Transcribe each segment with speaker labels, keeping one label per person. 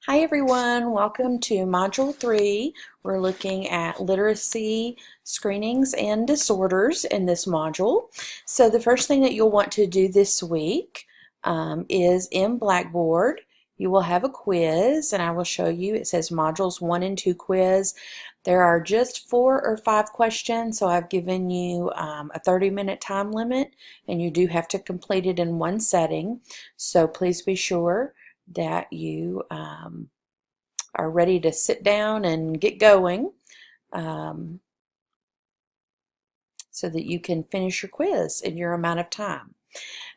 Speaker 1: Hi everyone, welcome to Module 3. We're looking at literacy screenings and disorders in this module. So the first thing that you'll want to do this week is in Blackboard, you will have a quiz, and I will show you. It says Modules 1 and 2 quiz. There are just 4 or 5 questions, so I've given you a 30-minute time limit, and you do have to complete it in one setting. So please be sure that you are ready to sit down and get going so that you can finish your quiz in your amount of time.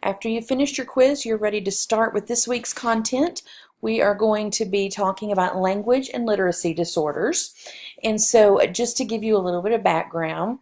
Speaker 1: After you've finished your quiz, you're ready to start with this week's content. We are going to be talking about language and literacy disorders. And so just to give you a little bit of background,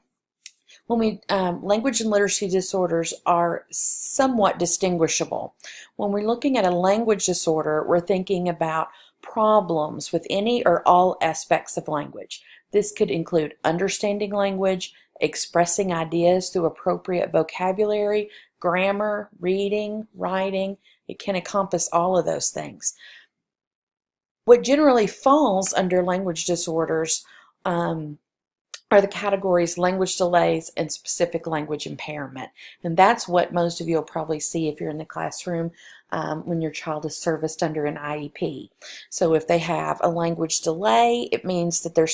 Speaker 1: language and literacy disorders are somewhat distinguishable. When we're looking at a language disorder, we're thinking about problems with any or all aspects of language. This could include understanding language, expressing ideas through appropriate vocabulary, grammar, reading, writing. It can encompass all of those things. What generally falls under language disorders are the categories language delays and specific language impairment. And that's what most of you will probably see if you're in the classroom when your child is serviced under an IEP. So if they have a language delay, it means that their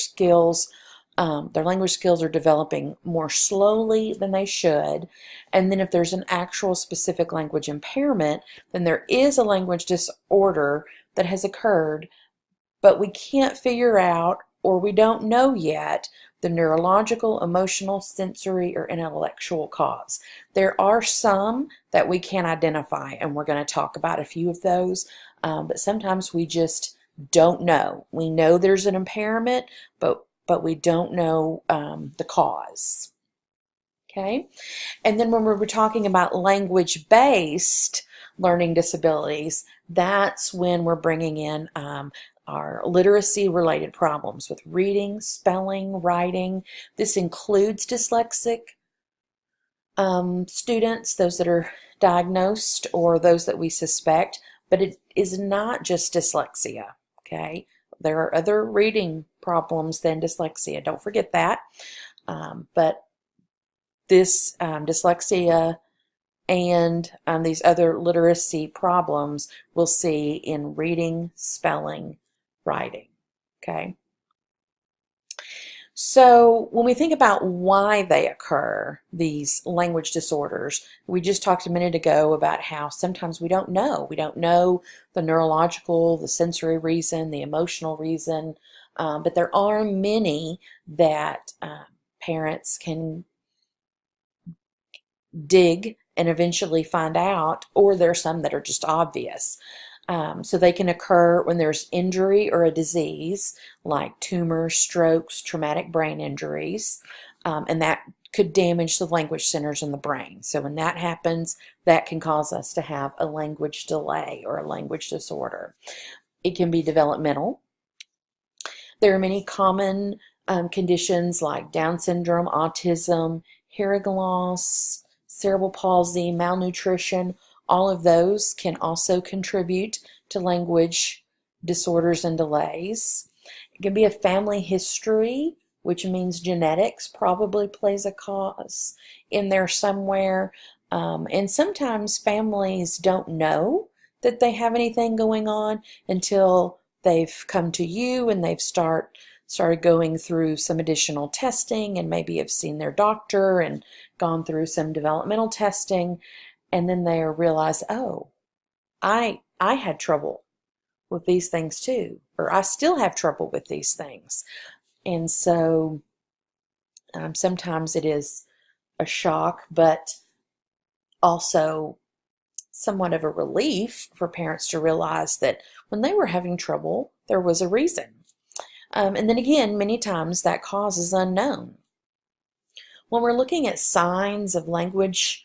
Speaker 1: language skills are developing more slowly than they should. And then if there's an actual specific language impairment, then there is a language disorder that has occurred, but we can't figure out, or we don't know yet, the neurological, emotional, sensory, or intellectual cause. There are some that we can identify, and we're going to talk about a few of those, but sometimes we just don't know. We know there's an impairment, but we don't know the cause. Okay? And then when we're talking about language-based learning disabilities, that's when we're bringing in our literacy-related problems with reading, spelling, writing. This includes dyslexic students, those that are diagnosed or those that we suspect, but it is not just dyslexia, okay? There are other reading problems than dyslexia. Don't forget that. But this dyslexia and these other literacy problems we'll see in reading, spelling, writing. Okay. So when we think about why they occur, these language disorders, we just talked a minute ago about how sometimes we don't know. We don't know the neurological, the sensory reason, the emotional reason, but there are many that parents can dig and eventually find out, or there are some that are just obvious. So they can occur when there's injury or a disease like tumors, strokes, traumatic brain injuries, and that could damage the language centers in the brain. So when that happens, that can cause us to have a language delay or a language disorder. It can be developmental. There are many common conditions like Down syndrome, autism, hearing loss, cerebral palsy, malnutrition. All of those can also contribute to language disorders and delays. It can be a family history, which means genetics probably plays a cause in there somewhere. And sometimes families don't know that they have anything going on until they've come to you and they've started going through some additional testing and maybe have seen their doctor and gone through some developmental testing, and then they realize, oh, I had trouble with these things too, or I still have trouble with these things. And so sometimes it is a shock, but also somewhat of a relief for parents to realize that when they were having trouble, there was a reason. And then again, many times that cause is unknown. When we're looking at signs of language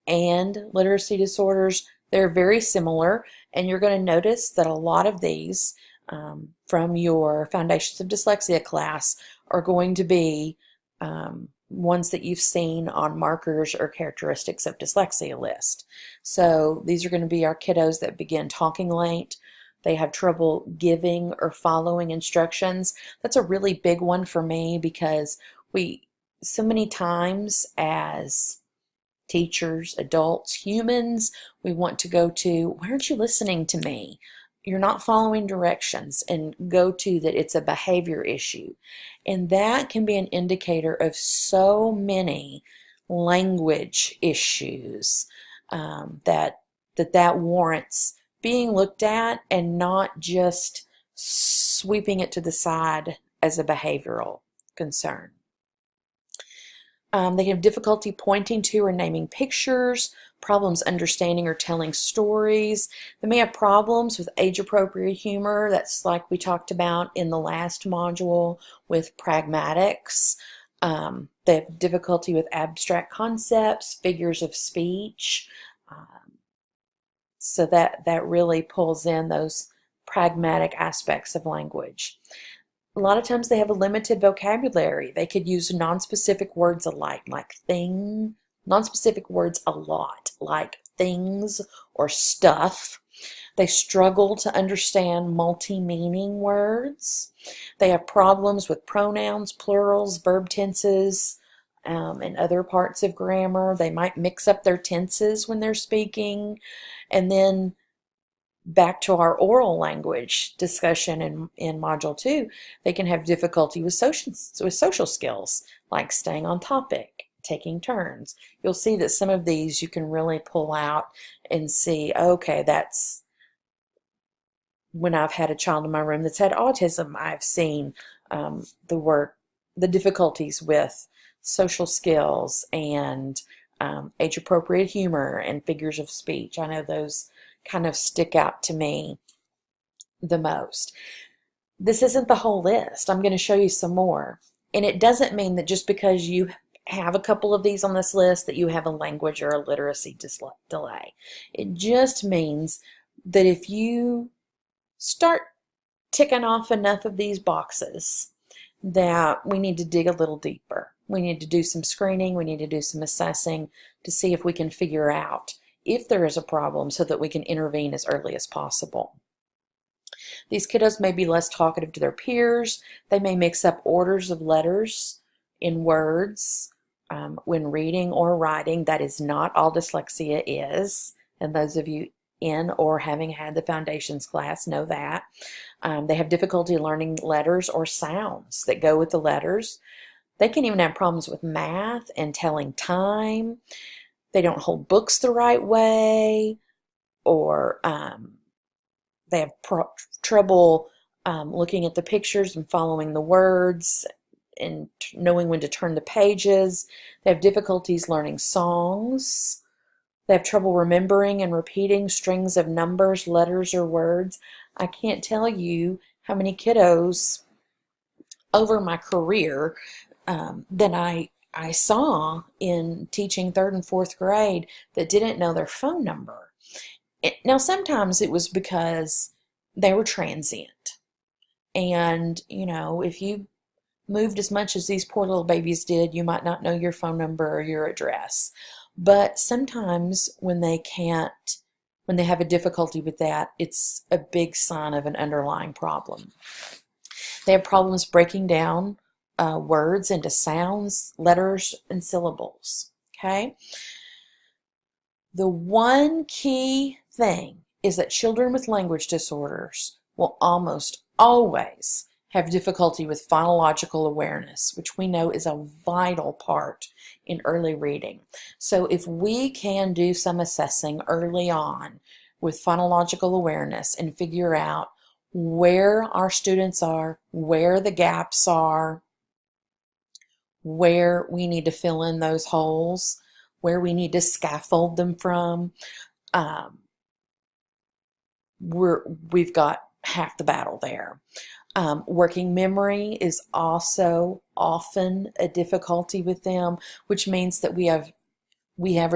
Speaker 1: and literacy disorders, they're very similar, and you're going to notice that a lot of these from your Foundations of Dyslexia class are going to be ones that you've seen on markers or characteristics of dyslexia list. So these are going to be our kiddos that begin talking late, They have trouble giving or following instructions. That's a really big one for me because so many times as teachers, adults, humans, we want to go to, why aren't you listening to me? You're not following directions, and go to that it's a behavior issue. And that can be an indicator of so many language issues that warrants being looked at and not just sweeping it to the side as a behavioral concern. They have difficulty pointing to or naming pictures, problems understanding or telling stories. They may have problems with age-appropriate humor. That's like we talked about in the last module with pragmatics. They have difficulty with abstract concepts, figures of speech. So that really pulls in those pragmatic aspects of language. A lot of times they have a limited vocabulary. They could use nonspecific words alike, like thing, nonspecific words a lot, like things or stuff. They struggle to understand multi-meaning words. They have problems with pronouns, plurals, verb tenses, and other parts of grammar. They might mix up their tenses when they're speaking. And then back to our oral language discussion in Module 2, they can have difficulty with social skills, like staying on topic, taking turns. You'll see that some of these you can really pull out and see, okay, that's when I've had a child in my room that's had autism, I've seen the difficulties with social skills and age-appropriate humor and figures of speech. I know those kind of stick out to me the most. This isn't the whole list. I'm going to show you some more. And it doesn't mean that just because you have a couple of these on this list that you have a language or a literacy delay. It just means that if you start ticking off enough of these boxes, that we need to dig a little deeper. We need to do some screening. We need to do some assessing to see if we can figure out if there is a problem so that we can intervene as early as possible. These kiddos may be less talkative to their peers. They may mix up orders of letters in words when reading or writing. That is not all dyslexia is, and those of you in or having had the foundations class know that. They have difficulty learning letters or sounds that go with the letters. They can even have problems with math and telling time. They don't hold books the right way, or they have trouble looking at the pictures and following the words and knowing when to turn the pages. They have difficulties learning songs. They have trouble remembering and repeating strings of numbers, letters, or words. I can't tell you how many kiddos over my career that I saw in teaching 3rd and 4th grade that didn't know their phone number. Now, sometimes it was because they were transient. And, you know, if you moved as much as these poor little babies did, you might not know your phone number or your address. But sometimes when they have a difficulty with that, it's a big sign of an underlying problem. They have problems breaking down words into sounds, letters, and syllables. Okay? The one key thing is that children with language disorders will almost always have difficulty with phonological awareness, which we know is a vital part in early reading. So if we can do some assessing early on with phonological awareness and figure out where our students are, where the gaps are, where we need to fill in those holes, where we need to scaffold them from, we've got half the battle there. Working memory is also often a difficulty with them, which means that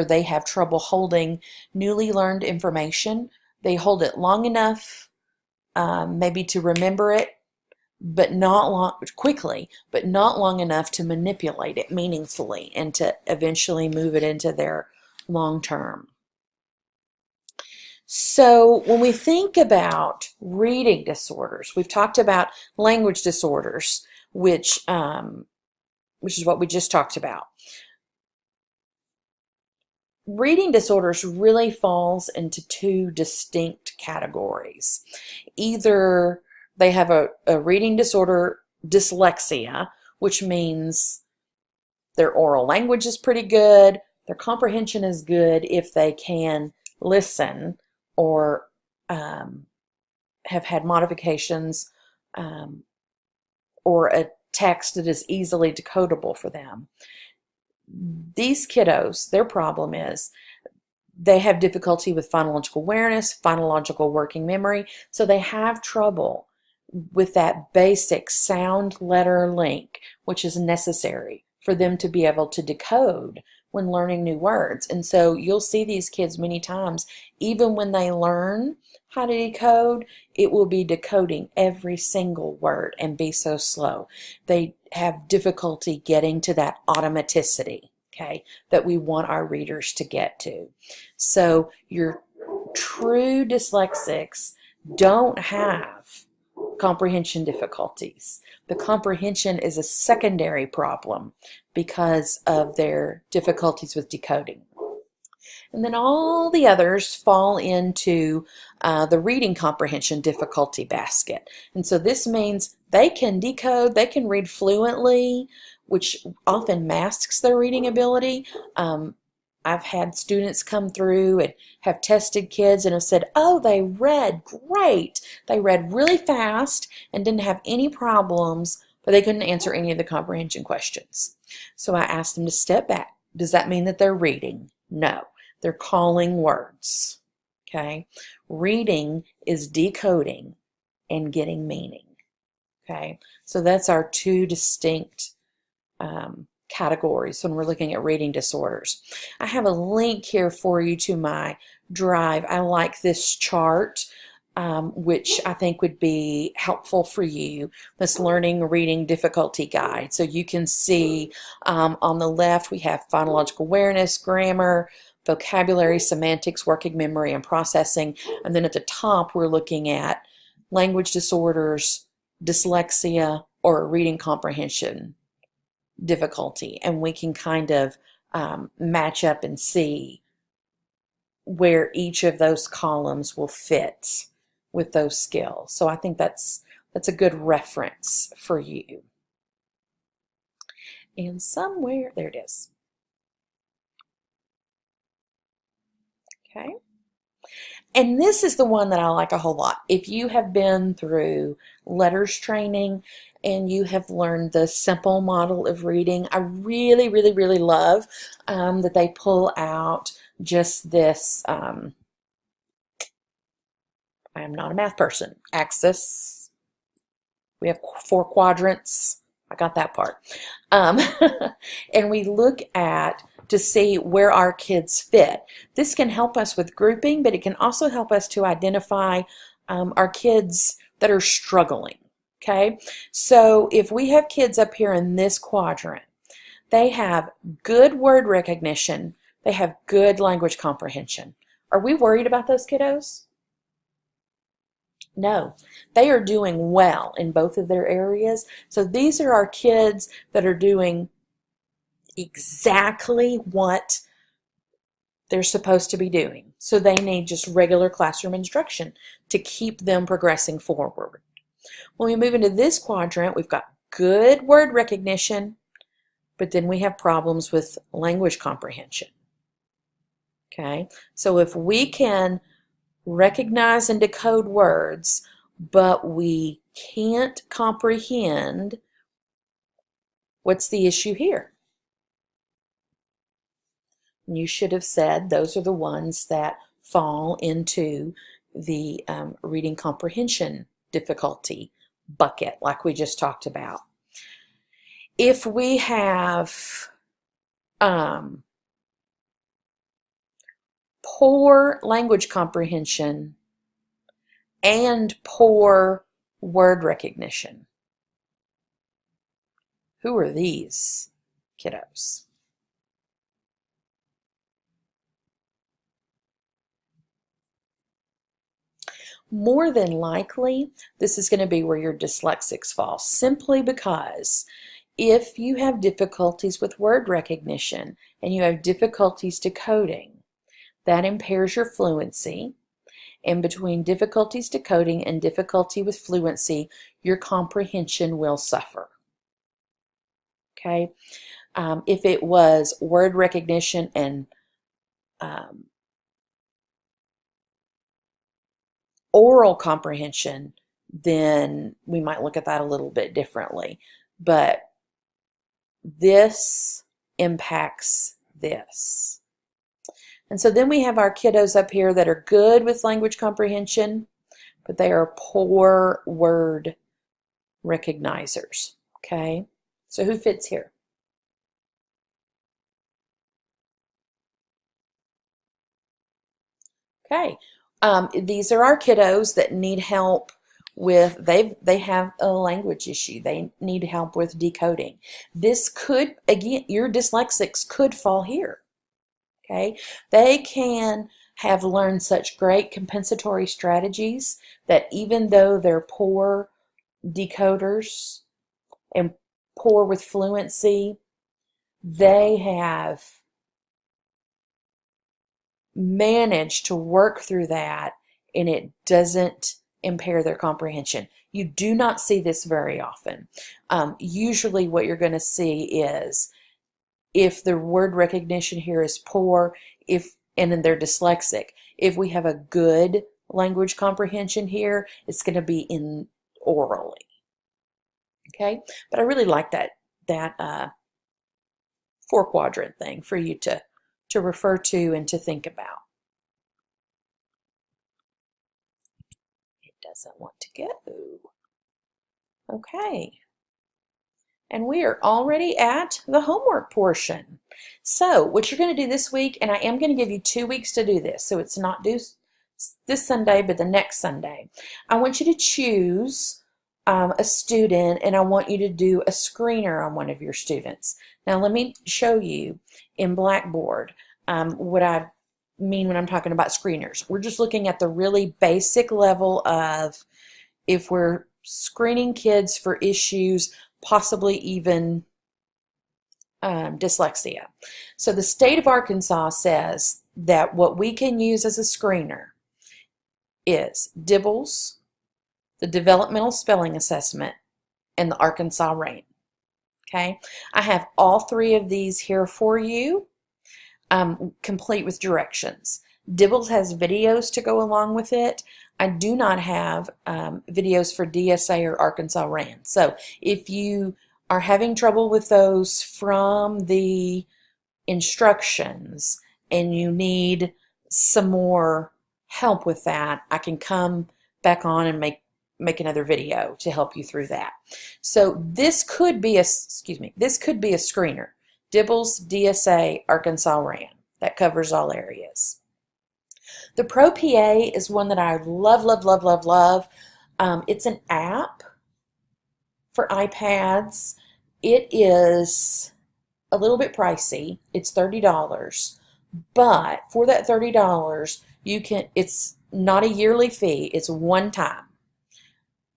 Speaker 1: they have trouble holding newly learned information. They hold it long enough, maybe to remember it, but not long enough to manipulate it meaningfully and to eventually move it into their long term. So when we think about reading disorders, we've talked about language disorders, which is what we just talked about. Reading disorders really falls into two distinct categories. Either they have a reading disorder, dyslexia, which means their oral language is pretty good, their comprehension is good if they can listen or have had modifications or a text that is easily decodable for them. These kiddos, their problem is they have difficulty with phonological awareness, phonological working memory, so they have trouble with that basic sound letter link, which is necessary for them to be able to decode when learning new words. And so you'll see these kids many times, even when they learn how to decode, it will be decoding every single word and be so slow. They have difficulty getting to that automaticity, okay, that we want our readers to get to. So your true dyslexics don't have comprehension difficulties. The comprehension is a secondary problem because of their difficulties with decoding. And then all the others fall into the reading comprehension difficulty basket. And so this means they can decode, they can read fluently, which often masks their reading ability. I've had students come through and have tested kids and have said, oh, they read great. They read really fast and didn't have any problems, but they couldn't answer any of the comprehension questions. So I asked them to step back. Does that mean that they're reading? No. They're calling words, okay? Reading is decoding and getting meaning, okay? So that's our two distinct categories when we're looking at reading disorders. I have a link here for you to my drive. I like this chart, which I think would be helpful for you, this learning reading difficulty guide. So you can see on the left we have phonological awareness, grammar, vocabulary, semantics, working memory, and processing. And then at the top, we're looking at language disorders, dyslexia, or reading comprehension difficulty. And we can kind of match up and see where each of those columns will fit with those skills. So I think that's a good reference for you. And somewhere, there it is. Okay. And this is the one that I like a whole lot. If you have been through letters training and you have learned the simple model of reading, I really, really, really love that they pull out just this, I am not a math person, axis. We have 4 quadrants. I got that part. And we look at to see where our kids fit. This can help us with grouping, but it can also help us to identify our kids that are struggling, okay? So if we have kids up here in this quadrant, they have good word recognition, they have good language comprehension. Are we worried about those kiddos? No, they are doing well in both of their areas. So these are our kids that are doing exactly what they're supposed to be doing. So they need just regular classroom instruction to keep them progressing forward. When we move into this quadrant, we've got good word recognition, but then we have problems with language comprehension. Okay, so if we can recognize and decode words, but we can't comprehend, what's the issue here? You should have said those are the ones that fall into the reading comprehension difficulty bucket, like we just talked about. If we have poor language comprehension and poor word recognition, who are these kiddos? more than likely, this is going to be where your dyslexics fall, simply because if you have difficulties with word recognition and you have difficulties decoding, that impairs your fluency. And between difficulties decoding and difficulty with fluency, your comprehension will suffer. Okay? If it was word recognition and oral comprehension, then we might look at that a little bit differently. But this impacts this. And so then we have our kiddos up here that are good with language comprehension, but they are poor word recognizers. Okay? So who fits here? Okay. These are our kiddos that need help with, they have a language issue. They need help with decoding. This could, again, your dyslexics could fall here. Okay. They can have learned such great compensatory strategies that even though they're poor decoders and poor with fluency, they have manage to work through that and it doesn't impair their comprehension. You do not see this very often. Usually what you're going to see is if the word recognition here is poor, and then they're dyslexic, if we have a good language comprehension here, it's going to be in orally. Okay, but I really like that 4-quadrant thing for you to refer to and to think about. It doesn't want to go. Okay. And we are already at the homework portion. So what you're going to do this week, and I am going to give you 2 weeks to do this, so it's not due this Sunday, but the next Sunday. I want you to choose a student, and I want you to do a screener on one of your students. Now let me show you in Blackboard what I mean when I'm talking about screeners. We're just looking at the really basic level of if we're screening kids for issues, possibly even dyslexia. So the state of Arkansas says that what we can use as a screener is DIBELS, the Developmental Spelling Assessment, and the Arkansas RAIN. Okay, I have all 3 of these here for you, complete with directions. DIBELS has videos to go along with it. I do not have videos for DSA or Arkansas RAN. So if you are having trouble with those from the instructions and you need some more help with that, I can come back on and make another video to help you through that. So this could be a screener. DIBELS, DSA, Arkansas RAN. That covers all areas. The Pro PA is one that I love, love, love, love, love. It's an app for iPads. It is a little bit pricey. It's $30, but for that $30, it's not a yearly fee. It's one time.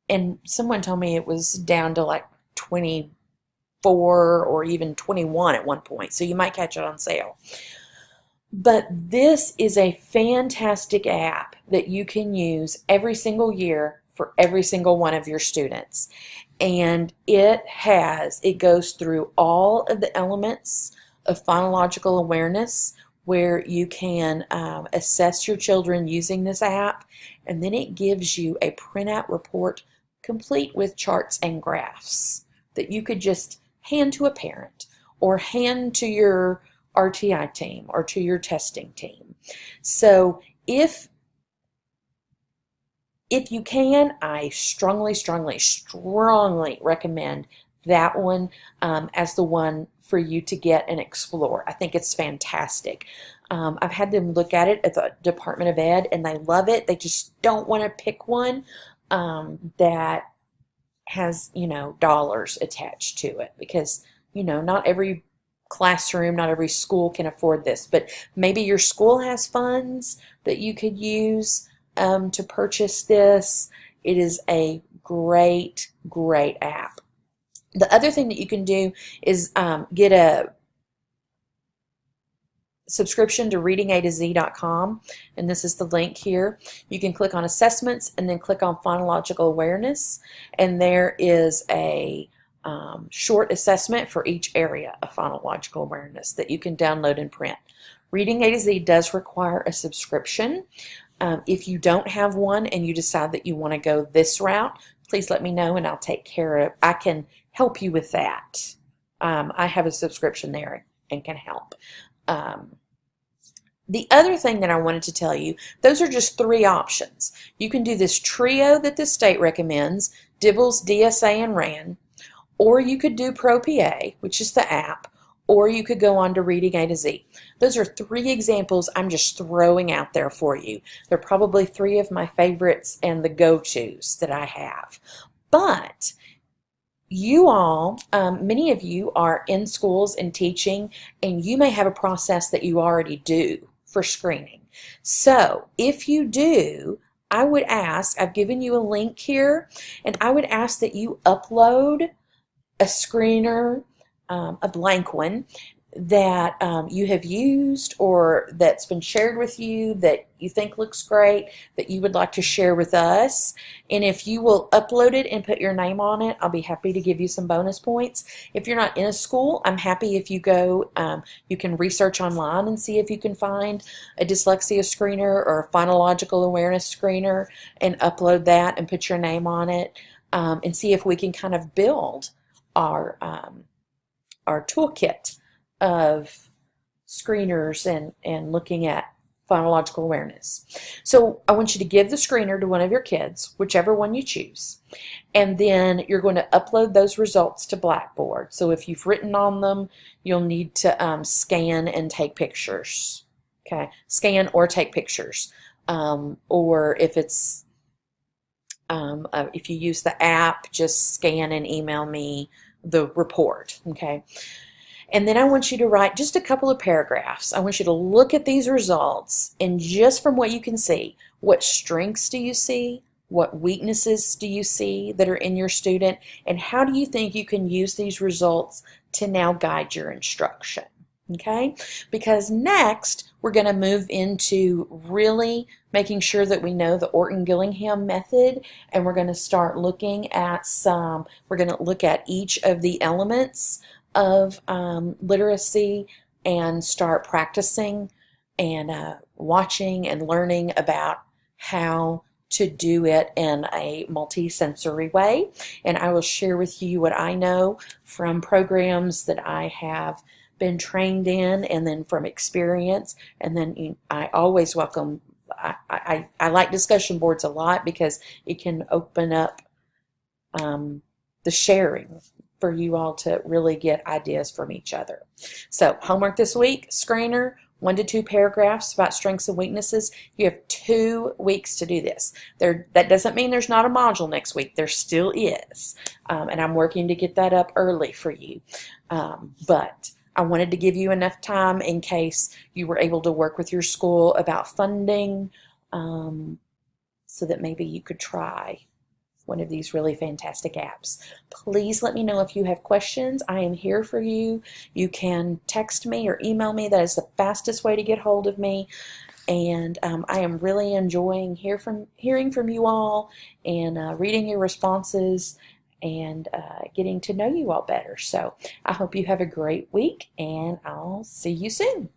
Speaker 1: And someone told me it was down to like 24 or even 21 at one point, so you might catch it on sale. But this is a fantastic app that you can use every single year for every single one of your students. And it goes through all of the elements of phonological awareness where you can assess your children using this app. And then it gives you a printout report complete with charts and graphs that you could just hand to a parent or hand to your RTI team or to your testing team. So if you can, I strongly, strongly, strongly recommend that one as the one for you to get and explore. I think it's fantastic. I've had them look at it at the Department of Ed and they love it. They just don't want to pick one that has, dollars attached to it because, not every classroom, not every school can afford this, but maybe your school has funds that you could use. to purchase this. It is a great, great app. The other thing that you can do is get a subscription to readingatoz.com, and this is the link here. You can click on assessments and then click on phonological awareness, and there is a short assessment for each area of phonological awareness that you can download and print. Reading A to Z does require a subscription. If you don't have one and you decide that you want to go this route, please let me know and I'll take care of. I can help you with that. I have a subscription there and can help. The other thing that I wanted to tell you, those are just 3 options. You can do this trio that the state recommends, DIBELS, DSA, and RAN, or you could do ProPA, which is the app, or you could go on to Reading A to Z. Those are 3 examples I'm just throwing out there for you. They're probably 3 of my favorites and the go-tos that I have. But you all, many of you are in schools and teaching, and you may have a process that you already do for screening. So if you do, I would ask, I've given you a link here, and I would ask that you upload a screener, a blank one, that you have used or that's been shared with you that you think looks great, that you would like to share with us. And if you will upload it and put your name on it, I'll be happy to give you some bonus points. If you're not in a school, I'm happy if you go, you can research online and see if you can find a dyslexia screener or a phonological awareness screener and upload that and put your name on it, and see if we can kind of build our toolkit of screeners and looking at phonological awareness. So I want you to give the screener to one of your kids, whichever one you choose, and then you're going to upload those results to Blackboard. So if you've written on them, you'll need to scan and take pictures. Okay, scan or take pictures, or if it's if you use the app, just scan and email me the report. Okay. And then I want you to write just a couple of paragraphs. I want you to look at these results, and just from what you can see, what strengths do you see? What weaknesses do you see that are in your student? And how do you think you can use these results to now guide your instruction? Okay? Because next, we're going to move into really making sure that we know the Orton-Gillingham method, and we're going to start looking at we're going to look at each of the elements of literacy and start practicing and watching and learning about how to do it in a multi-sensory way. And I will share with you what I know from programs that I have been trained in, and then from experience. And then I always welcome, I like discussion boards a lot because it can open up the sharing for you all to really get ideas from each other. So homework this week, screener, 1 to 2 paragraphs about strengths and weaknesses. You have 2 weeks to do this. That doesn't mean there's not a module next week. There still is. And I'm working to get that up early for you. But I wanted to give you enough time in case you were able to work with your school about funding, so that maybe you could try one of these really fantastic apps. Please let me know if you have questions. I am here for you. You can text me or email me. That is the fastest way to get hold of me. And I am really enjoying hearing from you all and reading your responses and getting to know you all better. So I hope you have a great week, and I'll see you soon.